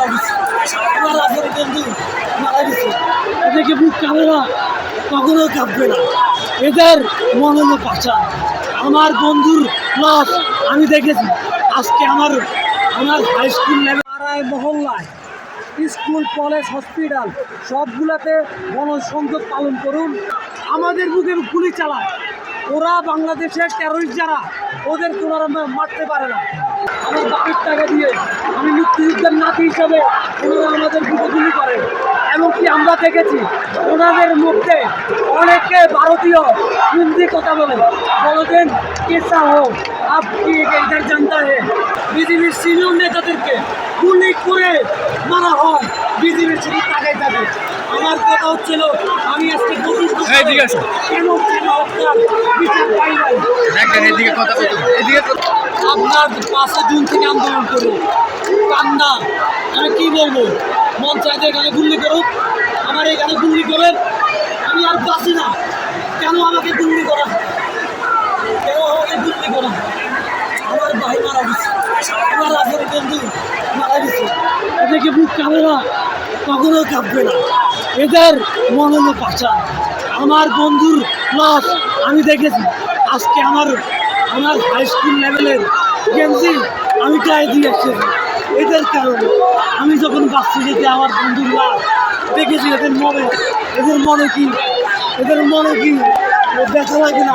মারা গেছে, আমার আপন বন্ধু মারা গেছে। এদেরকে বুক কাঁপে না, কখনো কাঁপবে না। এদের মনে হলো পাশা। আমার বন্ধুর লস আমি দেখেছি। আজকে আমার হাই স্কুল লেভেল পাড়ায় মহল্লায় স্কুল কলেজ হসপিটাল সবগুলাতে গণসংযোগ পালন করুন। আমাদের বুকে গুলি চালায় ওরা, বাংলাদেশের টেরোরিস্ট যারা, ওদের ওনারা মারতে পারে না। আমার বাপের টাকা দিয়ে আমি মুক্তিযুদ্ধের নাতি হিসাবে ওনারা আমাদের বুকে গুলি করে। এমনকি আমরা দেখেছি ওনাদের মধ্যে অনেকে ভারতীয় হিন্দি কথা বলেছেন কেসা হোক আপনি ইধার জানতা হে। বিজেপির সিনিয়র নেতাদেরকে গুলি করে মারা হয়, বিজেপির শুধু টাকাই থাকে। আমার কথা হচ্ছিল আমি আজকে কেন হত্যার বিচার পাই নাই। আপনার 5 জুন থেকে আন্দোলন করবো, কান্না আমি কি বলবো। মন চাইতে এখানে গুল্লি করুক, আমার এখানে গুল্লি করেন, আমি আর বাঁচি না। কেন আমাকে গুল্লি করা, কেন আমাকে গুল্লি করা? আমার ভাই মারা গেছে, আমার আপন বন্ধু মারা গেছে। এদেরকে বুক কাঁপে না, কখনো কাঁপবে না। এদের মনে হলো পাশা। আমার বন্ধুর লস আমি দেখেছি। আজকে আমার হাই স্কুল লেভেলের গেঞ্জি আমি গায়ে দিয়ে এসেছি এদের কারণে। আমি যখন বাঁচছি যেতে আমার বন্ধুর লাশ দেখেছি, এদের মনে কি দেখা লাগে না।